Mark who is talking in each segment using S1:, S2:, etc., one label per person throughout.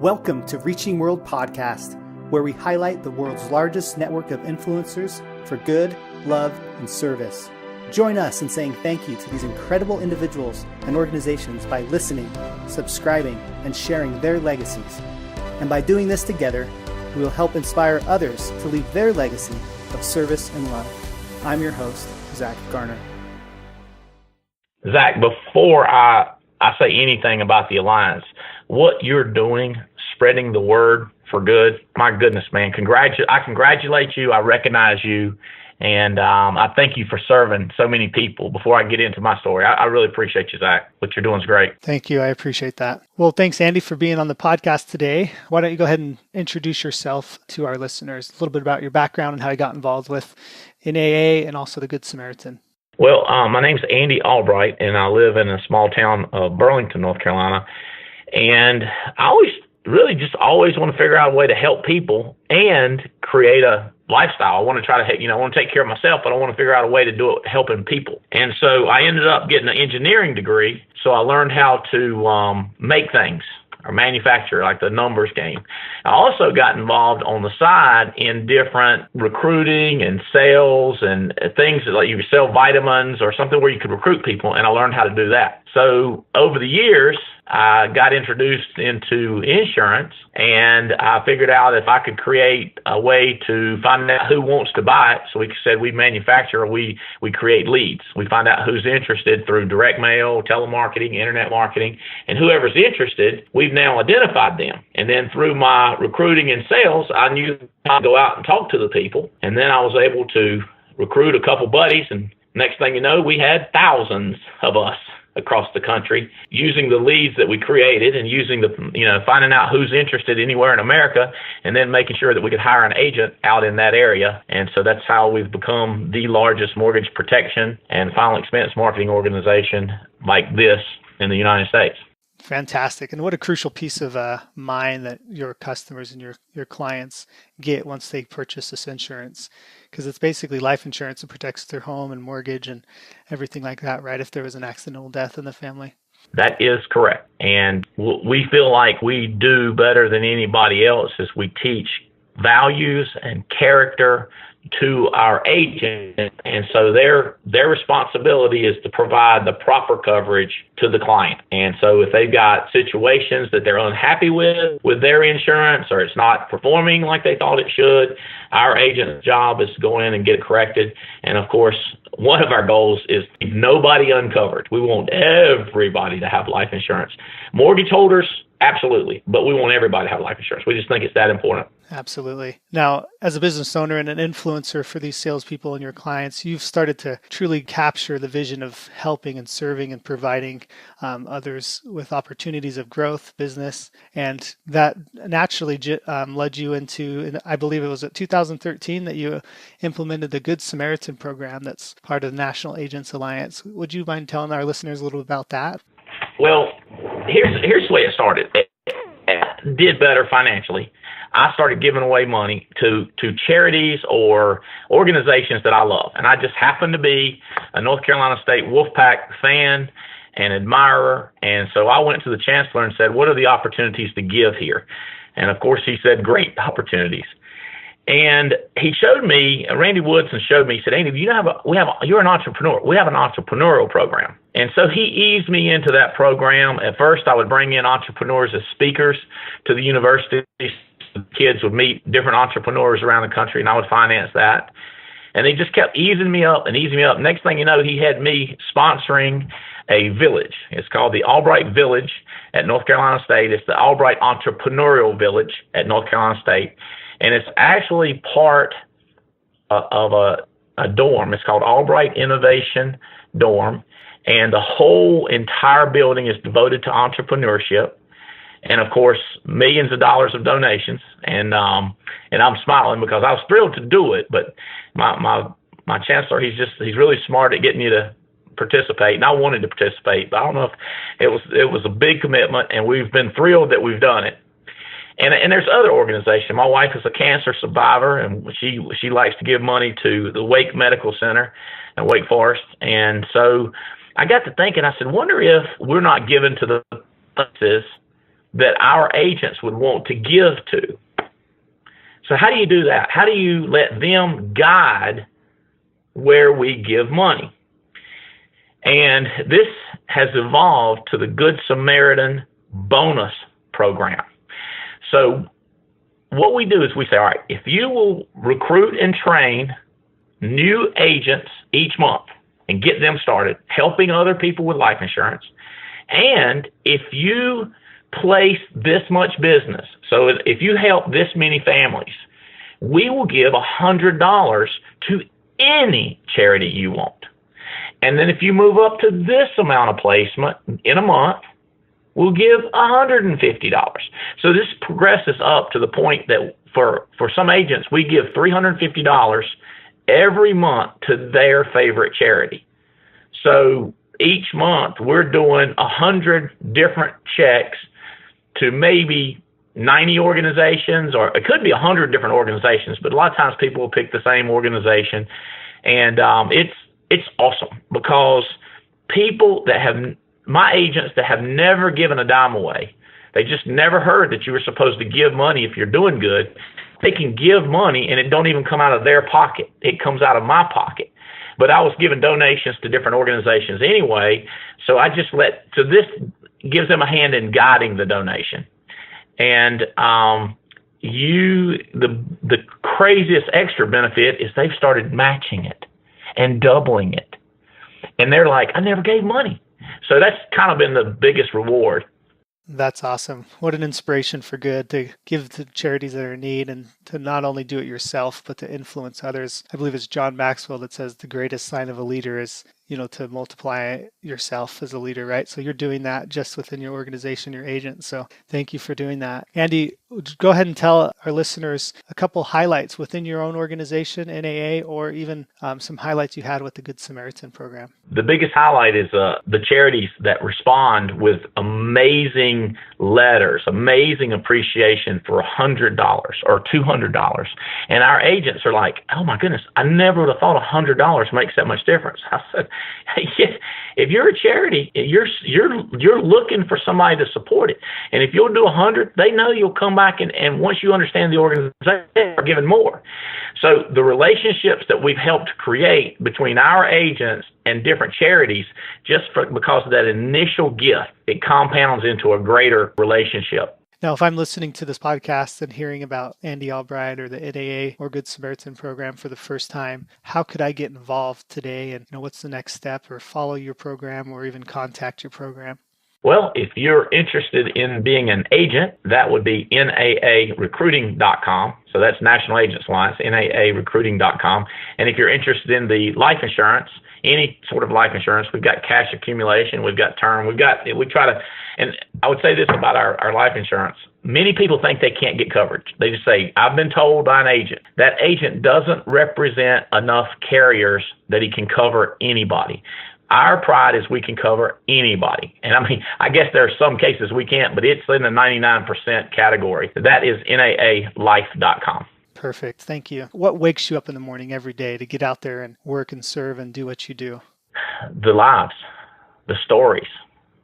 S1: Welcome to Reaching World Podcast, where we highlight the world's largest network of influencers for good, love, and service. Join us in saying thank you to these incredible individuals and organizations by listening, subscribing, and sharing their legacies. And by doing this together, we will help inspire others to leave their legacy of service and love. I'm your host, Zach Garner.
S2: Zach, before I say anything about the Alliance, what you're doing, spreading the word for good, my goodness, man, I congratulate you, I recognize you, and I thank you for serving so many people. Before I get into my story, I really appreciate you, Zach. What you're doing is great.
S1: Thank you. I appreciate that. Well, thanks, Andy, for being on the podcast today. Why don't you go ahead and introduce yourself to our listeners, a little bit about your background and how you got involved in AA and also the Good Samaritan.
S2: Well, my name's Andy Albright, and I live in a small town of Burlington, North Carolina. And I always want to figure out a way to help people and create a lifestyle. I want to try to, I want to take care of myself, but I want to figure out a way to do it helping people. And so I ended up getting an engineering degree. So I learned how to make things or manufacture, like the numbers game. I also got involved on the side in different recruiting and sales and things like you sell vitamins or something where you could recruit people, and I learned how to do that. So over the years, I got introduced into insurance, and I figured out if I could create a way to find out who wants to buy it. So we said we manufacture, we create leads. We find out who's interested through direct mail, telemarketing, internet marketing, and whoever's interested, we've now identified them. And then through my recruiting and sales, I knew how to go out and talk to the people. And then I was able to recruit a couple buddies, and next thing you know, we had thousands of us across the country using the leads that we created and using finding out who's interested anywhere in America, and then making sure that we could hire an agent out in that area. And so that's how we've become the largest mortgage protection and final expense marketing organization like this in the United States.
S1: Fantastic. And what a crucial piece of mind that your customers and your clients get once they purchase this insurance, because it's basically life insurance that protects their home and mortgage and everything like that, right? If there was an accidental death in the family.
S2: That is correct. And we feel like we do better than anybody else as we teach values and character to our agent, and so their responsibility is to provide the proper coverage to the client. And so if they've got situations that they're unhappy with their insurance, or it's not performing like they thought it should, our agent's job is to go in and get it corrected. And of course, one of our goals is to keep nobody uncovered. We want everybody to have life insurance. Mortgage holders, absolutely, but we want everybody to have life insurance. We just think it's that important.
S1: Absolutely. Now, as a business owner and an influencer for these salespeople and your clients, you've started to truly capture the vision of helping and serving and providing others with opportunities of growth, business, and that naturally led you into, I believe it was at 2013 that you implemented the Good Samaritan program that's part of the National Agents Alliance. Would you mind telling our listeners a little about that?
S2: Well, here's the way it started. It did better financially. I started giving away money to charities or organizations that I love. And I just happened to be a North Carolina State Wolfpack fan and admirer. And so I went to the chancellor and said, what are the opportunities to give here? And of course, he said, great opportunities. And he showed me, Randy Woodson showed me, he said, Andy, you're an entrepreneur. We have an entrepreneurial program. And so he eased me into that program. At first, I would bring in entrepreneurs as speakers to the universities. Kids would meet different entrepreneurs around the country, and I would finance that. And he just kept easing me up. Next thing you know, he had me sponsoring a village. It's called the Albright Village at North Carolina State. It's the Albright Entrepreneurial Village at North Carolina State. And it's actually part of a dorm. It's called Albright Innovation Dorm. And the whole entire building is devoted to entrepreneurship. And of course, millions of dollars of donations. And I'm smiling because I was thrilled to do it. But my chancellor, he's really smart at getting you to participate. And I wanted to participate, but I don't know if it was a big commitment, and we've been thrilled that we've done it. And there's other organizations. My wife is a cancer survivor, and she likes to give money to the Wake Medical Center in Wake Forest. And so I got to thinking, I said, wonder if we're not given to the places that our agents would want to give to. So how do you do that? How do you let them guide where we give money? And this has evolved to the Good Samaritan bonus program. So what we do is we say, all right, if you will recruit and train new agents each month and get them started helping other people with life insurance, and if you place this much business, so if you help this many families, we will give $100 to any charity you want. And then if you move up to this amount of placement in a month, we'll give $150. So this progresses up to the point that for some agents, we give $350 every month to their favorite charity. So each month we're doing 100 different checks to maybe 90 organizations, or it could be 100 different organizations, but a lot of times people will pick the same organization. And it's awesome because people that have, my agents that have never given a dime away, they just never heard that you were supposed to give money if you're doing good. They can give money and it don't even come out of their pocket. It comes out of my pocket. But I was giving donations to different organizations anyway, so this gives them a hand in guiding the donation. And the craziest extra benefit is they've started matching it and doubling it. And they're like, I never gave money. So that's kind of been the biggest reward.
S1: That's awesome. What an inspiration for good to give to charities that are in need and to not only do it yourself, but to influence others. I believe it's John Maxwell that says the greatest sign of a leader is, to multiply yourself as a leader, right? So you're doing that just within your organization, your agent. So thank you for doing that. Andy, go ahead and tell our listeners a couple highlights within your own organization, NAA, or even some highlights you had with the Good Samaritan program.
S2: The biggest highlight is the charities that respond with amazing letters, amazing appreciation for $100 or $200. And our agents are like, oh my goodness, I never would have thought $100 makes that much difference. I said, if you're a charity, you're looking for somebody to support it. And if you'll do 100, they know you'll come back and once you understand the organization, are giving more. So the relationships that we've helped create between our agents and different charities, because of that initial gift, it compounds into a greater relationship.
S1: Now, if I'm listening to this podcast and hearing about Andy Albright or the NAA or Good Samaritan program for the first time, how could I get involved today? And what's the next step, or follow your program, or even contact your program?
S2: Well, if you're interested in being an agent, that would be NAArecruiting.com. So that's National Agents Alliance, NAArecruiting.com. And if you're interested in the life insurance, any sort of life insurance, we've got cash accumulation, we've got term, we try to, and I would say this about our life insurance. Many people think they can't get coverage. They just say, I've been told by an agent. That agent doesn't represent enough carriers that he can cover anybody. Our pride is we can cover anybody. And I guess there are some cases we can't, but it's in the 99% category. That is NAAlife.com.
S1: Perfect. Thank you. What wakes you up in the morning every day to get out there and work and serve and do what you do? The
S2: lives, the stories.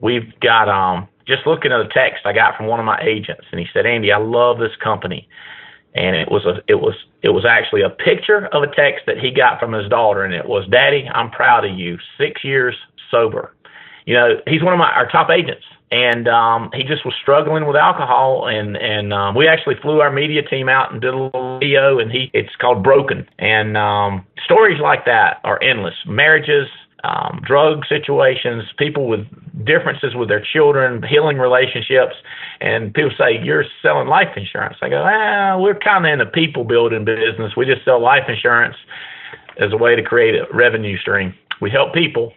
S2: We've got, just looking at a text I got from one of my agents, and he said, Andy, I love this company. And it was actually a picture of a text that he got from his daughter, and it was, Daddy, I'm proud of you, 6 years sober. He's one of our top agents, and he just was struggling with alcohol, and we actually flew our media team out and did a little video, and it's called Broken. And stories like that are endless. Marriages, drug situations, people with differences with their children, healing relationships. And people say, you're selling life insurance. I go, we're kind of in the people building business. We just sell life insurance as a way to create a revenue stream. We help people,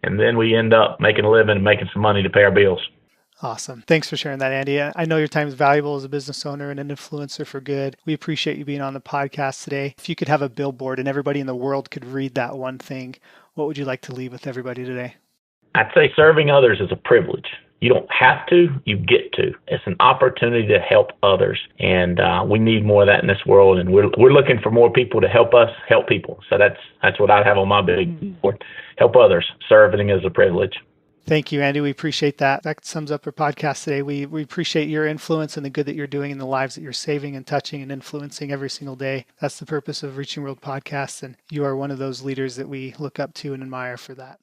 S2: and then we end up making a living and making some money to pay our bills.
S1: Awesome. Thanks for sharing that, Andy. I know your time is valuable as a business owner and an influencer for good. We appreciate you being on the podcast today. If you could have a billboard and everybody in the world could read that one thing, what would you like to leave with everybody today?
S2: I'd say serving others is a privilege. You don't have to, you get to. It's an opportunity to help others. And we need more of that in this world. And we're looking for more people to help us help people. So that's what I'd have on my big board. Help others. Serving is a privilege.
S1: Thank you, Andy. We appreciate that. That sums up our podcast today. We appreciate your influence and the good that you're doing in the lives that you're saving and touching and influencing every single day. That's the purpose of Reaching World Podcasts, and you are one of those leaders that we look up to and admire for that.